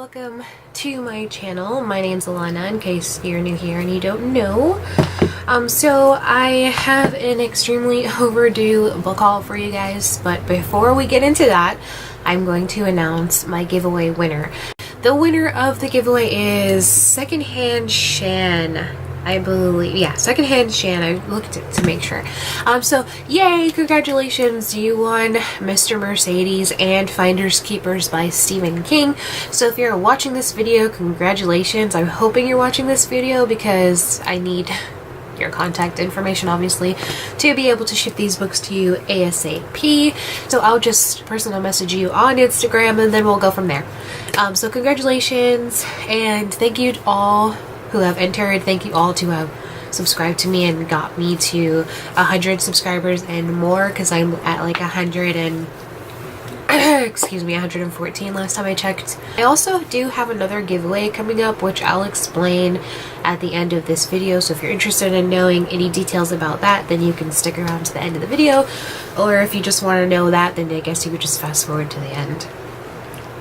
welcome to my channel. My name's Elena, in case you're new here and you don't know. So I have an extremely overdue book haul for you guys, but before we get into that, I'm going to announce my giveaway winner. The winner of the giveaway is Secondhand Shan. I believe, yeah, Secondhand Shan. I looked to make sure. So yay, congratulations, you won Mr. Mercedes and Finders Keepers by Stephen King. So if you're watching this video, congratulations. I'm hoping you're watching this video because I need your contact information, obviously, to be able to ship these books to you ASAP. So I'll just personal message you on Instagram and then we'll go from there. So congratulations, and thank you to all who have entered. Thank you all to have subscribed to me and got me to 100 subscribers and more, because I'm at like 114 last time I checked. I also do have another giveaway coming up, which I'll explain at the end of this video. So if you're interested in knowing any details about that, then you can stick around to the end of the video. Or if you just want to know that, then I guess you could just fast forward to the end.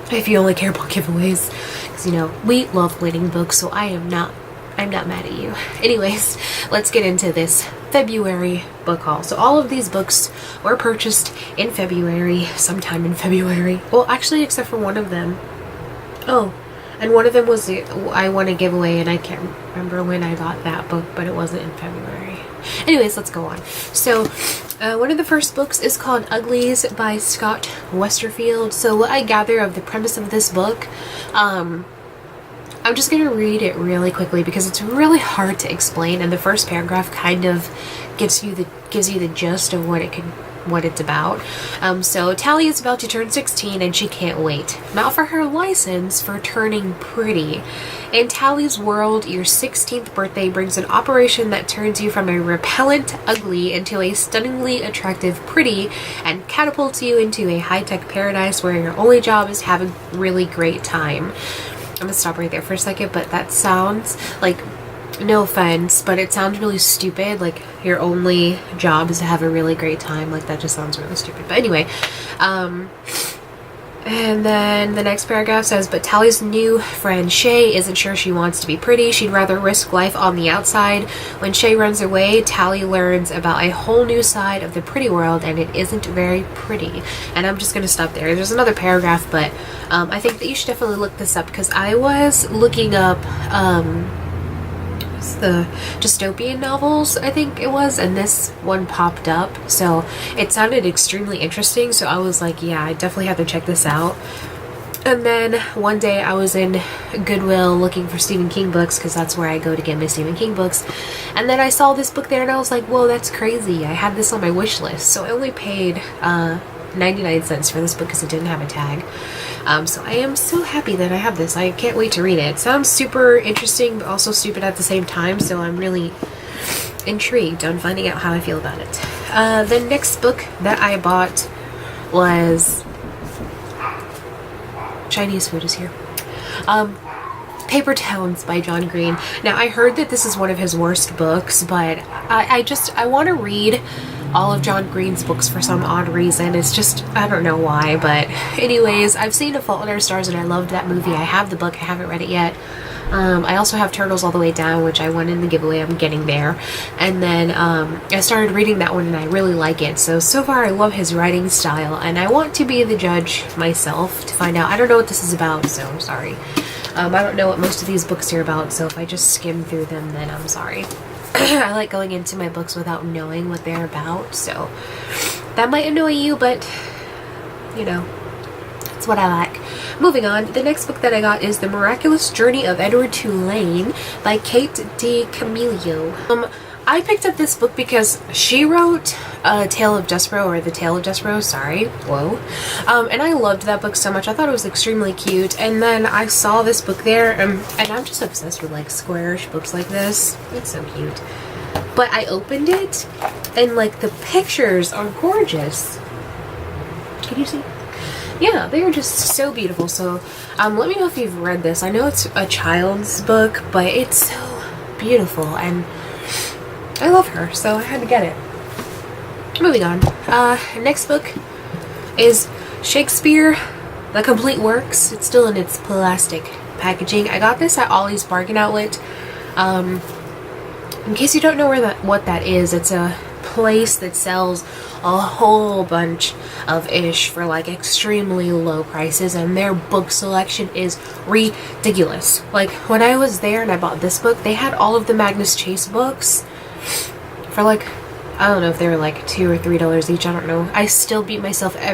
If you only care about giveaways, because you know we love winning books, so I'm not mad at you. Anyways, let's get into this February book haul. So all of these books were purchased in February, sometime in February. Well, actually, except for one of them. Oh, and one of them was I won a giveaway, and I can't remember when I got that book, but it wasn't in February. Anyways, let's go on. So one of the first books is called Uglies by Scott Westerfield. So what I gather of the premise of this book, I'm just going to read it really quickly because it's really hard to explain, and the first paragraph kind of gives you the gist of what it's about. So Tally is about to turn 16 and she can't wait. Not for her license, for turning pretty. In Tally's world, your 16th birthday brings an operation that turns you from a repellent ugly into a stunningly attractive pretty, and catapults you into a high-tech paradise where your only job is to have a really great time. I'm gonna stop right there for a second, but that sounds like, no offense, but it sounds really stupid. Like, your only job is to have a really great time. Like, that just sounds really stupid. But anyway, and then the next paragraph says, but Tally's new friend Shay isn't sure she wants to be pretty. She'd rather risk life on the outside. When Shay runs away, Tally learns about a whole new side of the pretty world, and it isn't very pretty. And I'm just gonna stop there. There's another paragraph, but I think that you should definitely look this up, because I was looking up the dystopian novels, I think it was, and this one popped up, so it sounded extremely interesting. So I was like, yeah, I definitely have to check this out. And then one day I was in Goodwill looking for Stephen King books, because that's where I go to get my Stephen King books, and then I saw this book there and I was like, whoa, that's crazy. I had this on my wish list. So I only paid 99 cents for this book because it didn't have a tag. So I am so happy that I have this. I can't wait to read it. It sounds super interesting, but also stupid at the same time, so I'm really intrigued on finding out how I feel about it. The next book that I bought was... Chinese food is here. Paper Towns by John Green. Now, I heard that this is one of his worst books, but I want to read all of John Green's books for some odd reason. It's just, I don't know why, but anyways, I've seen A Fault in Our Stars and I loved that movie. I have the book, I haven't read it yet. I also have Turtles All the Way Down, which I won in the giveaway. I'm getting there. And then I started reading that one and I really like it. So far I love his writing style, and I want to be the judge myself to find out. I don't know what this is about, so I'm sorry. I don't know what most of these books are about, so if I just skim through them, then I'm sorry. I like going into my books without knowing what they're about, so that might annoy you, but you know, it's what I like. Moving on, the next book that I got is The Miraculous Journey of Edward Tulane by Kate DiCamillo. I picked up this book because she wrote The Tale of Despereaux, sorry, whoa. And I loved that book so much. I thought it was extremely cute. And then I saw this book there, and I'm just obsessed with like squarish books like this. It's so cute. But I opened it, and like the pictures are gorgeous. Can you see? Yeah, they are just so beautiful. So let me know if you've read this. I know it's a child's book, but it's so beautiful, and I love her, so I had to get it. Moving on. Next book is Shakespeare the complete works. It's still in its plastic packaging. I got this at Ollie's Bargain Outlet. In case you don't know what that is, it's a place that sells a whole bunch of ish for like extremely low prices, and their book selection is ridiculous. Like when I was there and I bought this book, they had all of the Magnus Chase books for like, I don't know if they were like $2 or $3 each, I don't know. I still beat myself up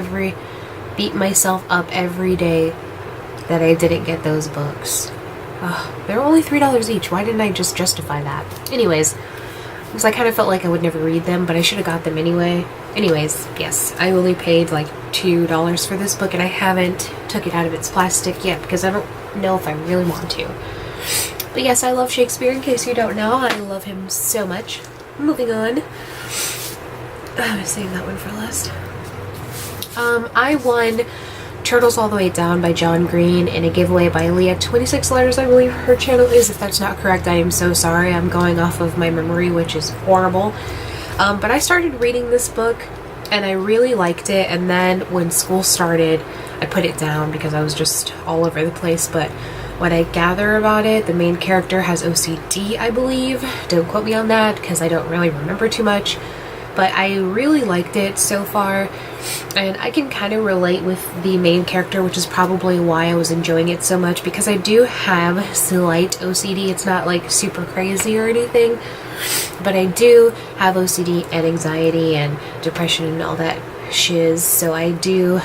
every day that I didn't get those books. They were only $3 each. Why didn't I just justify that? Anyways, because I kind of felt like I would never read them, but I should have got them anyway. Anyways, yes, I only paid like $2 for this book, and I haven't took it out of its plastic yet because I don't know if I really want to. But yes, I love Shakespeare, in case you don't know. I love him so much. Moving on. I'm gonna save that one for last. I won Turtles All the Way Down by John Green in a giveaway by Leah. 26 letters, I believe her channel is. If that's not correct, I am so sorry. I'm going off of my memory, which is horrible. But I started reading this book and I really liked it, and then when school started, I put it down because I was just all over the place. But what I gather about it, the main character has OCD, I believe. Don't quote me on that because I don't really remember too much. But I really liked it so far, and I can kind of relate with the main character, which is probably why I was enjoying it so much, because I do have slight OCD. It's not like super crazy or anything, but I do have OCD and anxiety and depression and all that shiz, so I do,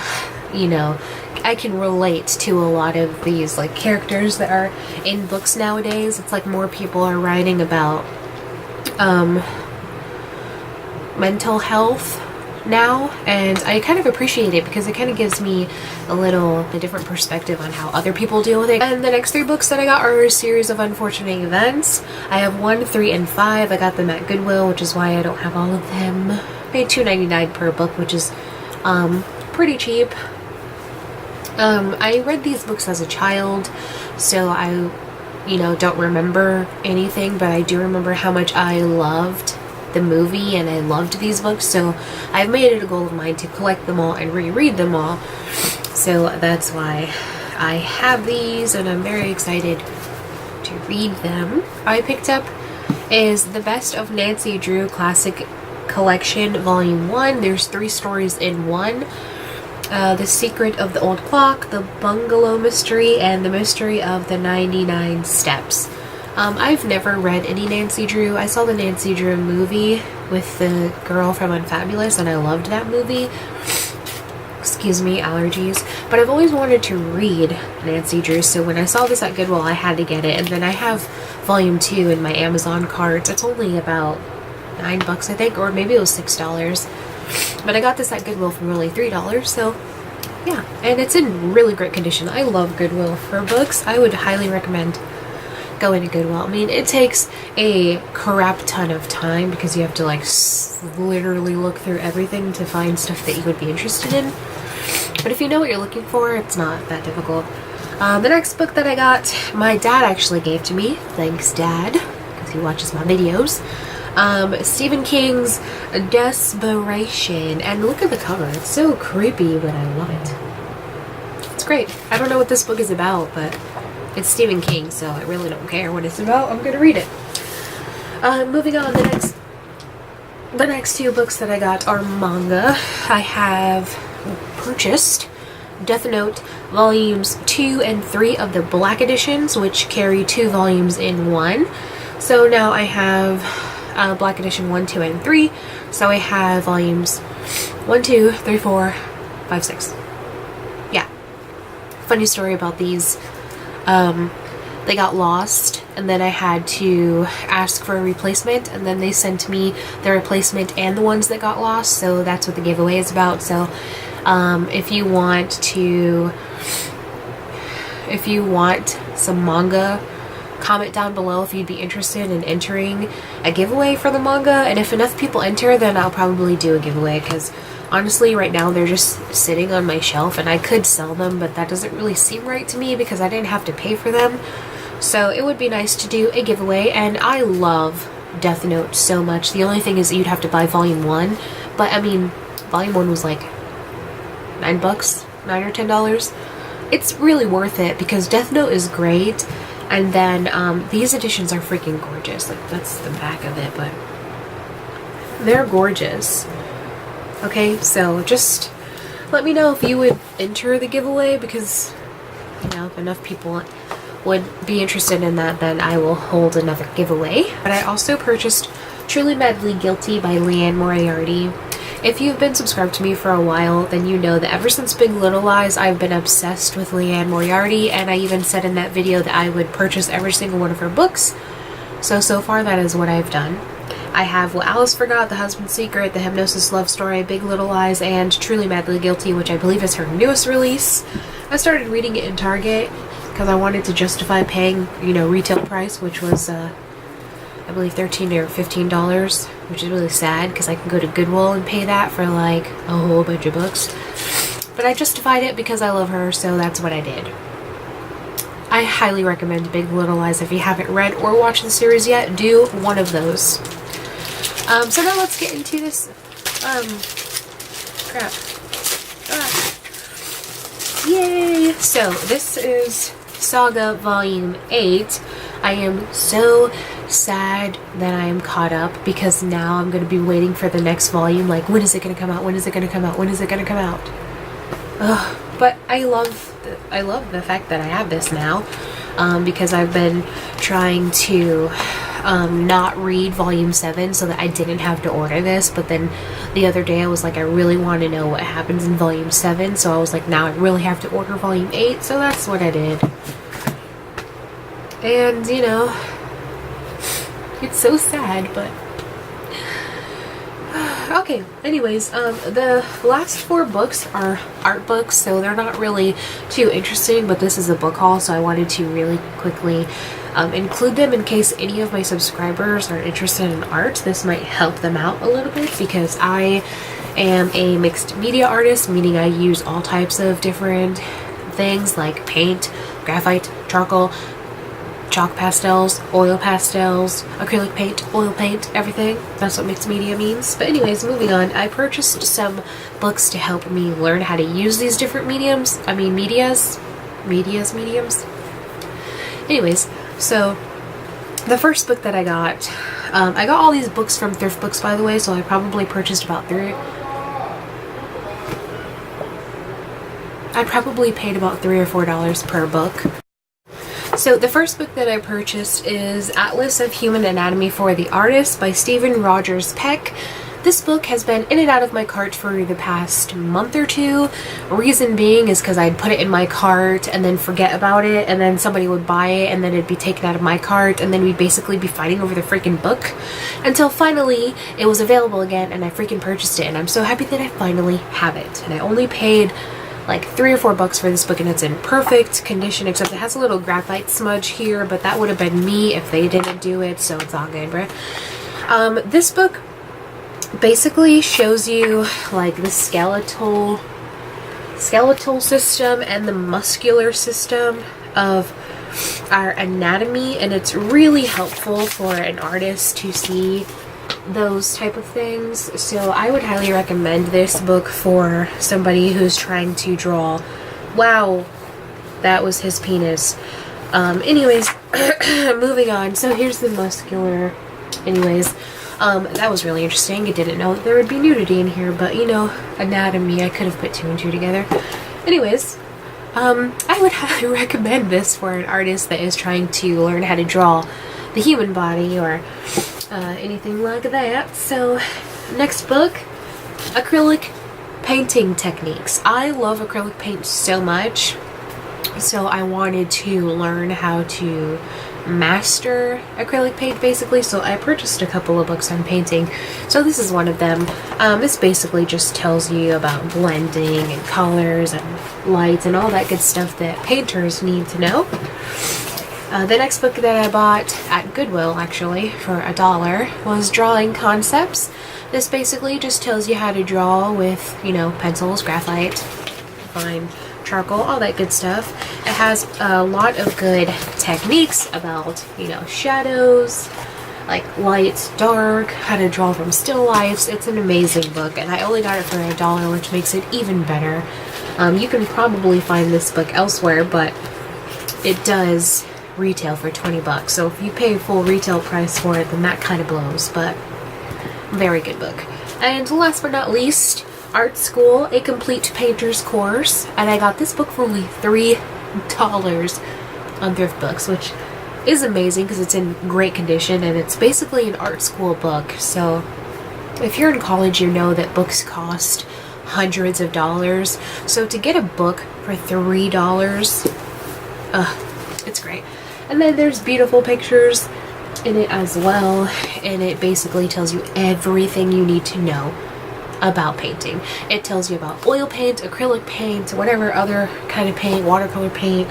you know, I can relate to a lot of these like characters that are in books nowadays. It's like more people are writing about mental health now, and I kind of appreciate it because it kind of gives me a different perspective on how other people deal with it. And the next 3 books that I got are a series of unfortunate events. I have 1, 3, and 5. I got them at Goodwill, which is why I don't have all of them. I paid $2.99 per book, which is pretty cheap. I read these books as a child, so I, you know, don't remember anything, but I do remember how much I loved the movie and I loved these books, so I've made it a goal of mine to collect them all and reread them all. So that's why I have these, and I'm very excited to read them. I picked up is The Best of Nancy Drew Classic Collection Volume 1. There's 3 stories in one. The Secret of the Old Clock, The Bungalow Mystery, and The Mystery of the 99 Steps. I've never read any Nancy Drew. I saw the Nancy Drew movie with the girl from Unfabulous, and I loved that movie. Excuse me, allergies. But I've always wanted to read Nancy Drew, so when I saw this at Goodwill, I had to get it. And then I have Volume 2 in my Amazon cart. It's only about $9, I think, or maybe it was $6. But I got this at Goodwill for only $3, so yeah. And it's in really great condition. I love Goodwill for books. I would highly recommend going to Goodwill. I mean, it takes a crap ton of time because you have to like literally look through everything to find stuff that you would be interested in. But if you know what you're looking for, it's not that difficult. The next book that I got, my dad actually gave to me. Thanks, Dad, because he watches my videos. Stephen King's Desperation. And look at the cover. It's so creepy, but I love it. It's great. I don't know what this book is about, but it's Stephen King, so I really don't care what it's about. I'm gonna read it. Moving on, the next 2 books that I got are manga. I have purchased Death Note volumes 2 and 3 of the Black editions, which carry 2 volumes in one. So now I have Black edition 1, 2, and 3. So I have volumes 1, 2, 3, 4, 5, 6. Yeah. Funny story about these. They got lost, and then I had to ask for a replacement, and then they sent me the replacement and the ones that got lost, so that's what the giveaway is about. So if you want some manga, comment down below if you'd be interested in entering a giveaway for the manga, and if enough people enter, then I'll probably do a giveaway, because honestly right now they're just sitting on my shelf and I could sell them, but that doesn't really seem right to me because I didn't have to pay for them. So it would be nice to do a giveaway, and I love Death Note so much. The only thing is that you'd have to buy volume 1, but I mean volume 1 was like $9 or $10. it's really worth it because Death Note is great, and then these editions are freaking gorgeous. Like, that's the back of it, but they're gorgeous. Okay, so just let me know if you would enter the giveaway, because, you know, if enough people would be interested in that, then I will hold another giveaway. But I also purchased Truly Madly Guilty by Leanne Moriarty. If you've been subscribed to me for a while, then you know that ever since Big Little Lies, I've been obsessed with Leanne Moriarty, and I even said in that video that I would purchase every single one of her books. So far that is what I've done. I have What Alice Forgot, The Husband's Secret, The Hypnosis Love Story, Big Little Lies, and Truly Madly Guilty, which I believe is her newest release. I started reading it in Target because I wanted to justify paying, you know, retail price, which was, I believe $13 or $15, which is really sad because I can go to Goodwill and pay that for like a whole bunch of books. But I justified it because I love her, so that's what I did. I highly recommend Big Little Lies. If you haven't read or watched the series yet, do one of those. So now let's get into this, crap. Yay! So this is Saga Volume 8. I am so sad that I am caught up because now I'm going to be waiting for the next volume. Like, when is it going to come out? When is it going to come out? When is it going to come out? Ugh. But I love the fact that I have this now, because I've been trying to not read Volume 7 so that I didn't have to order this. But then the other day I was like, I really want to know what happens in Volume 7, so I was like, now I really have to order Volume 8, so that's what I did. And, you know, it's so sad, but okay, anyways, the last 4 books are art books, so they're not really too interesting, but this is a book haul, so I wanted to really quickly include them in case any of my subscribers are interested in art. This might help them out a little bit because I am a mixed media artist, meaning I use all types of different things like paint, graphite, charcoal, chalk pastels, oil pastels, acrylic paint, oil paint, everything. That's what mixed media means. But anyways, moving on, I purchased some books to help me learn how to use these different mediums. Mediums. Anyways, so the first book that I got all these books from thrift books, by the way, so I probably purchased about I probably paid about $3 or $4 per book. So the first book that I purchased is Atlas of Human Anatomy for the Artist by Stephen Rogers Peck. This book has been in and out of my cart for the past month or two. Reason being is because I'd put it in my cart and then forget about it, and then somebody would buy it and then it'd be taken out of my cart, and then we'd basically be fighting over the freaking book until finally it was available again and I freaking purchased it, and I'm so happy that I finally have it. And I only paid like $3 or $4 for this book, and it's in perfect condition, except it has a little graphite smudge here, but that would have been me if they didn't do it, so it's all good, bruh. This book basically shows you like the skeletal system and the muscular system of our anatomy, and it's really helpful for an artist to see those type of things. So I would highly recommend this book for somebody who's trying to draw. Wow, that was his penis. Anyways, moving on. So here's the muscular. Anyways, that was really interesting. I didn't know that there would be nudity in here, but you know, anatomy, I could have put 2 and 2 together. Anyways, I would highly recommend this for an artist that is trying to learn how to draw the human body or anything like that. So next book, Acrylic Painting Techniques. I love acrylic paint so much, so I wanted to learn how to master acrylic paint basically, so I purchased a couple of books on painting. So this is one of them. This basically just tells you about blending and colors and lights and all that good stuff that painters need to know. The next book that I bought at Goodwill, actually, for $1 was Drawing Concepts. This basically just tells you how to draw with, you know, pencils, graphite, fine charcoal, all that good stuff. It has a lot of good techniques about, you know, shadows, like light, dark, how to draw from still lifes. It's an amazing book, and I only got it for $1, which makes it even better. You can probably find this book elsewhere, but it does retail for 20 bucks. So if you pay full retail price for it, then that kind of blows, but very good book. And last but not least, Art School, A Complete Painter's Course. And I got this book for only $3 on Thrift Books, which is amazing because it's in great condition, and it's basically an art school book. So if you're in college, you know that books cost hundreds of dollars. So to get a book for $3, it's great. And then there's beautiful pictures in it as well, and it basically tells you everything you need to know about painting. It tells you about oil paint, acrylic paint, whatever other kind of paint, watercolor paint.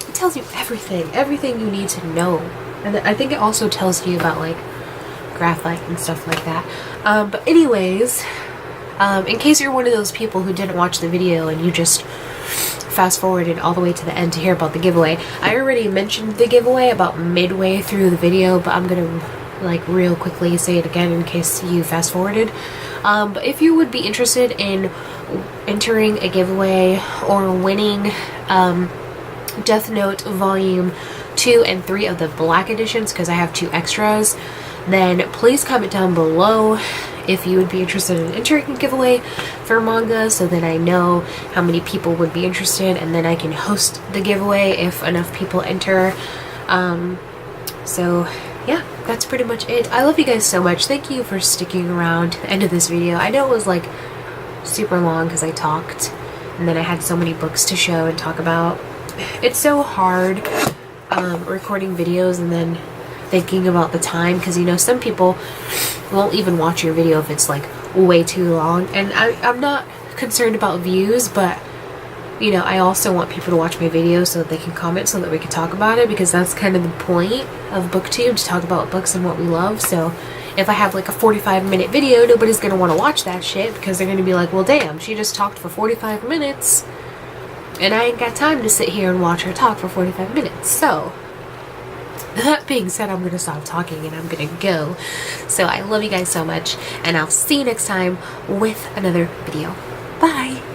It tells you everything you need to know. And I think it also tells you about like graphite and stuff like that. But anyways, in case you're one of those people who didn't watch the video and you just fast forwarded all the way to the end to hear about the giveaway, I already mentioned the giveaway about midway through the video, but I'm gonna like real quickly say it again in case you fast forwarded. But if you would be interested in entering a giveaway or winning Death Note Volume 2 and 3 of the black editions, because I have 2 extras, then please comment down below if you would be interested in entering a giveaway for manga, so that I know how many people would be interested, and then I can host the giveaway if enough people enter. So yeah, that's pretty much it. I love you guys so much. Thank you for sticking around to the end of this video. I know it was like super long because I talked and then I had so many books to show and talk about. It's so hard recording videos and then thinking about the time, because you know some people won't even watch your video if it's like way too long, and I'm not concerned about views, but you know, I also want people to watch my videos so that they can comment, so that we can talk about it, because that's kind of the point of BookTube, to talk about books and what we love. So if I have like a 45-minute video, nobody's gonna want to watch that shit, because they're gonna be like, well damn, she just talked for 45 minutes and I ain't got time to sit here and watch her talk for 45 minutes. So that being said, I'm gonna stop talking and I'm gonna go. So I love you guys so much, and I'll see you next time with another video. Bye!